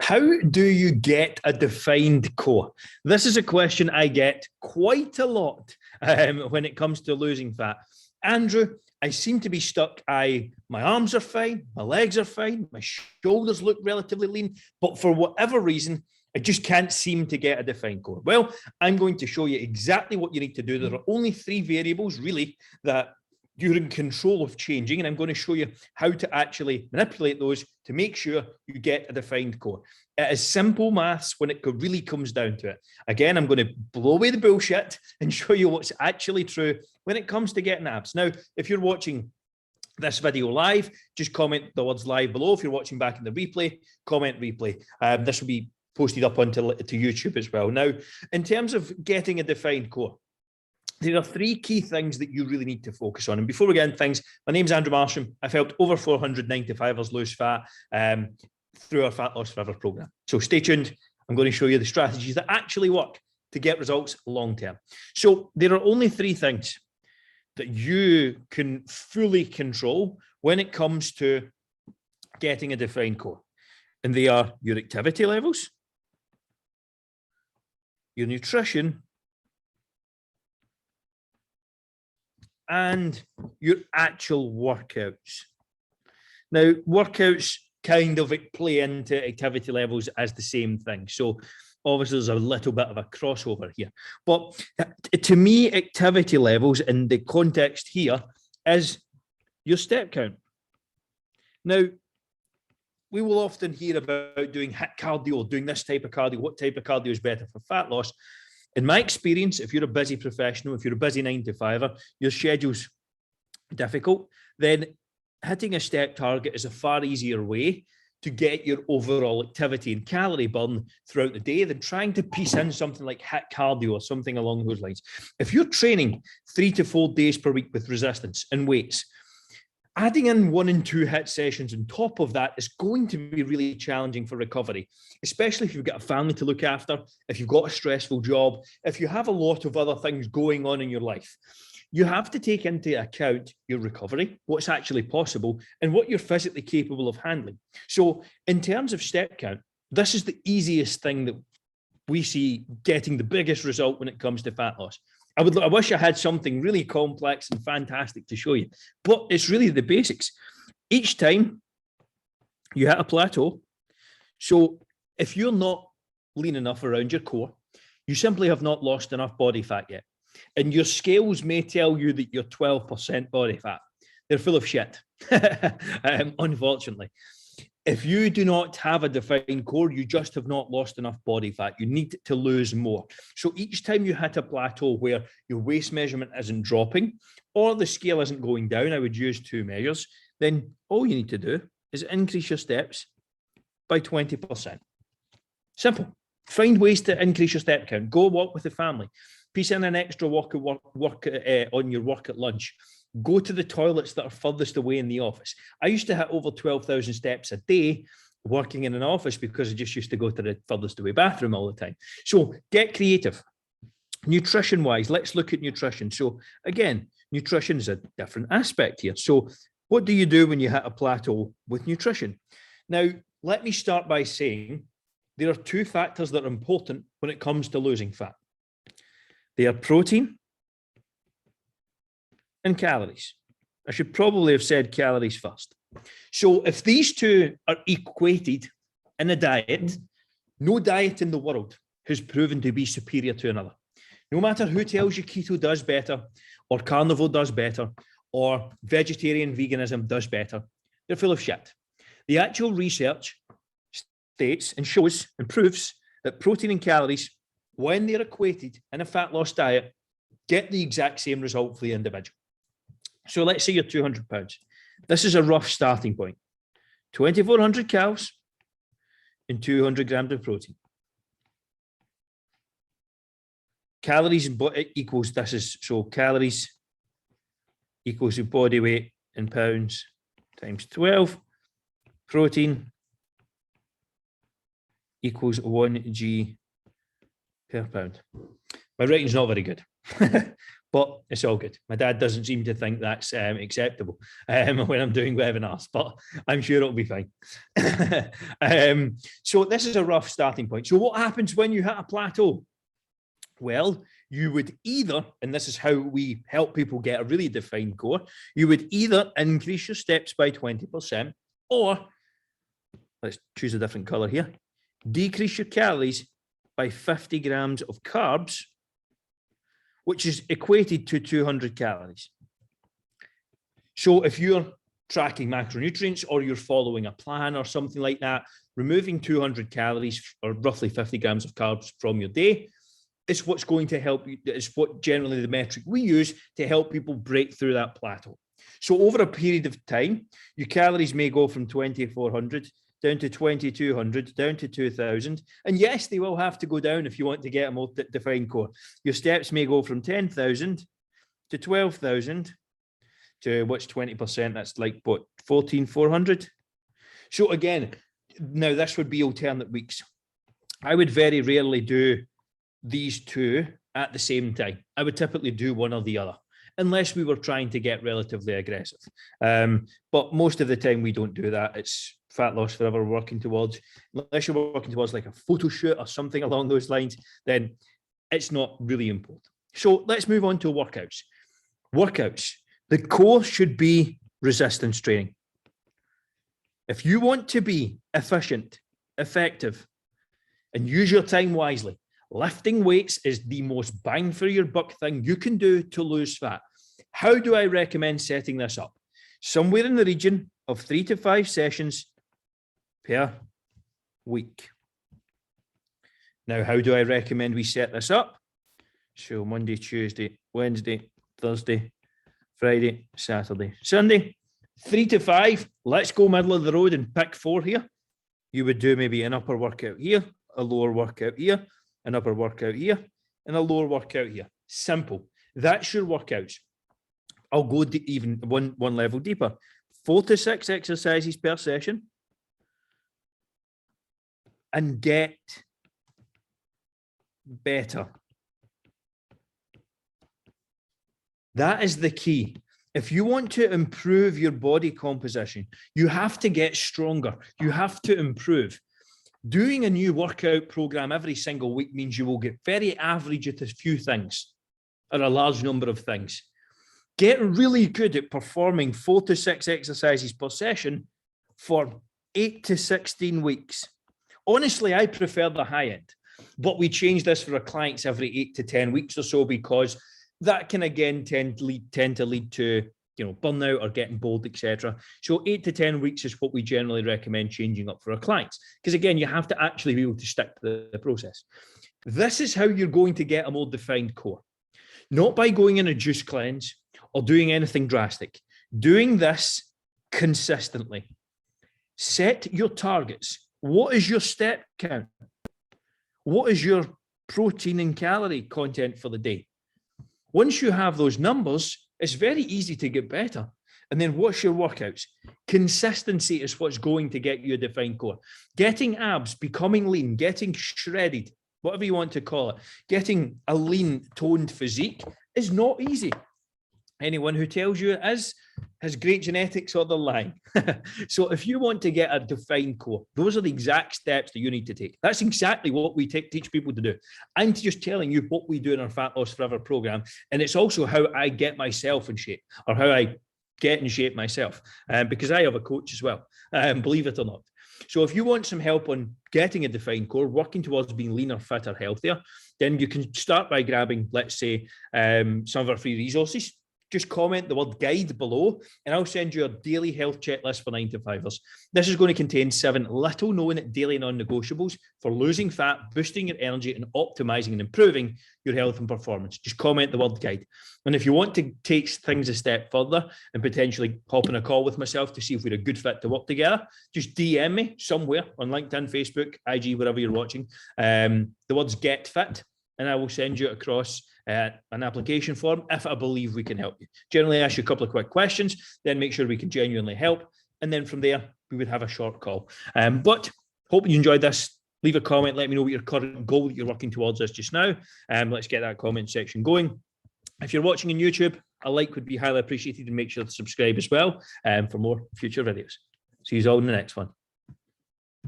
How do you get a defined core? This is a question I get quite a lot when it comes to losing fat. Andrew, I seem to be stuck. My arms are fine, my legs are fine, my shoulders look relatively lean, but for whatever reason, I just can't seem to get a defined core. Well, I'm going to show you exactly what you need to do. There are only three variables really that you're in control of changing, and I'm going to show you how to actually manipulate those to make sure you get a defined core. It is simple maths when it really comes down to it. Again, I'm going to blow away the bullshit and show you what's actually true when it comes to getting abs. Now, if you're watching this video live, just comment the words live below. If you're watching back in the replay, comment replay. This will be posted up onto YouTube as well. Now, in terms of getting a defined core, there are three key things that you really need to focus on. And before we get into things, my name's Andrew Marsham. I've helped over 495ers lose fat through our Fat Loss Forever program. So stay tuned. I'm going to show you the strategies that actually work to get results long term. So there are only three things that you can fully control when it comes to getting a defined core. And they are your activity levels, your nutrition, and your actual workouts. Now, workouts kind of play into activity levels as the same thing. So obviously there's a little bit of a crossover here. But to me, activity levels in the context here is your step count. Now, we will often hear about doing HIIT cardio, doing this type of cardio. What type of cardio is better for fat loss? In my experience, if you're a busy professional, if you're a busy 9-to-5er, your schedule's difficult, then hitting a step target is a far easier way to get your overall activity and calorie burn throughout the day than trying to piece in something like HIIT cardio or something along those lines. If you're training 3 to 4 days per week with resistance and weights, adding in 1 and 2 HIIT sessions on top of that is going to be really challenging for recovery, especially if you've got a family to look after, if you've got a stressful job, if you have a lot of other things going on in your life. You have to take into account your recovery, what's actually possible, and what you're physically capable of handling. So in terms of step count, this is the easiest thing that we see getting the biggest result when it comes to fat loss. I wish I had something really complex and fantastic to show you, but it's really the basics. Each time you hit a plateau, so if you're not lean enough around your core, you simply have not lost enough body fat yet. And your scales may tell you that you're 12% body fat. They're full of shit, unfortunately. If you do not have a defined core, you just have not lost enough body fat. You need to lose more. So each time you hit a plateau where your waist measurement isn't dropping or the scale isn't going down, I would use 2 measures, then all you need to do is increase your steps by 20%. Simple. Find ways to increase your step count. Go walk with the family. Piece in an extra walk on your work at lunch. Go to the toilets that are furthest away in the office. I used to hit over 12,000 steps a day working in an office because I just used to go to the furthest away bathroom all the time. So get creative. Nutrition-wise, let's look at nutrition. So again, nutrition is a different aspect here. So what do you do when you hit a plateau with nutrition? Now, let me start by saying there are 2 factors that are important when it comes to losing fat. They are protein and calories. I should probably have said calories first. So if these 2 are equated in a diet, no diet in the world has proven to be superior to another. No matter who tells you keto does better, or carnivore does better, or vegetarian veganism does better, they're full of shit. The actual research states and shows and proves that protein and calories, when they're equated in a fat loss diet, get the exact same result for the individual. So let's say you're 200 pounds. This is a rough starting point. 2,400 calories and 200 grams of protein. Calories equals, this is, so calories equals your body weight in pounds times 12. Protein equals 1 g per pound. My writing's not very good. But it's all good. My dad doesn't seem to think that's acceptable when I'm doing webinars, but I'm sure it'll be fine. So this is a rough starting point. So what happens when you hit a plateau? Well, you would either, and this is how we help people get a really defined core, you would either increase your steps by 20%, or, let's choose a different color here, decrease your calories by 50 grams of carbs, which is equated to 200 calories. So if you're tracking macronutrients or you're following a plan or something like that, removing 200 calories or roughly 50 grams of carbs from your day is what's going to help you. It's what generally the metric we use to help people break through that plateau. So over a period of time, your calories may go from 2,400 down to 2,200, down to 2,000. And yes, they will have to go down if you want to get a more defined core. Your steps may go from 10,000 to 12,000 to what's 20%? That's like what, 14,400? So again, now this would be alternate weeks. I would very rarely do these two at the same time. I would typically do one or the other, unless we were trying to get relatively aggressive. But most of the time we don't do that. It's fat loss forever we're working towards. Unless you're working towards like a photo shoot or something along those lines, then it's not really important. So let's move on to workouts. Workouts. The core should be resistance training. If you want to be efficient, effective, and use your time wisely, lifting weights is the most bang for your buck thing you can do to lose fat. How do I recommend setting this up? Somewhere in the region of 3 to 5 sessions per week. Now, how do I recommend we set this up? So Monday, Tuesday, Wednesday, Thursday, Friday, Saturday, Sunday. 3 to 5. Let's go middle of the road and pick 4 here. You would do maybe an upper workout here, a lower workout here, an upper workout here, and a lower workout here. Simple. That's your workouts. I'll go even one level deeper. 4 to 6 exercises per session. And get better. That is the key. If you want to improve your body composition, you have to get stronger. You have to improve. Doing a new workout program every single week means you will get very average at a few things, or a large number of things. Get really good at performing 4 to 6 exercises per session for 8 to 16 weeks. Honestly, I prefer the high end, but we change this for our clients every 8 to 10 weeks or so, because that can again tend to lead to burnout or getting bored, etc. So 8 to 10 weeks is what we generally recommend changing up for our clients, because again, you have to actually be able to stick to the process. This is how you're going to get a more defined core, not by going in a juice cleanse or doing anything drastic. Doing this consistently. Set your targets. What is your step count? What is your protein and calorie content for the day? Once you have those numbers, it's very easy to get better. And then what's your workouts? Consistency is what's going to get you a defined core. Getting abs, becoming lean, getting shredded, whatever you want to call it, getting a lean, toned physique is not easy. Anyone who tells you it is has great genetics or they're lying. So if you want to get a defined core, those are the exact steps that you need to take. That's exactly what we teach people to do. I'm just telling you what we do in our Fat Loss Forever program. And it's also how I get myself in shape, or how I get in shape myself, because I have a coach as well, believe it or not. So if you want some help on getting a defined core, working towards being leaner, fitter, healthier, then you can start by grabbing, let's say, some of our free resources. Just comment the word guide below and I'll send you a daily health checklist for 9 to 5ers. This is going to contain 7 little known daily non-negotiables for losing fat, boosting your energy, and optimizing and improving your health and performance. Just comment the word guide. And if you want to take things a step further and potentially hop on a call with myself to see if we're a good fit to work together, just DM me somewhere on LinkedIn, Facebook, IG, wherever you're watching. The words get fit, and I will send you across an application form if I believe we can help you. Generally ask you a couple of quick questions, then make sure we can genuinely help. And then from there, we would have a short call. But hope you enjoyed this. Leave a comment. Let me know what your current goal that you're working towards is just now. Let's get that comment section going. If you're watching on YouTube, a like would be highly appreciated, and make sure to subscribe as well for more future videos. See you all in the next one.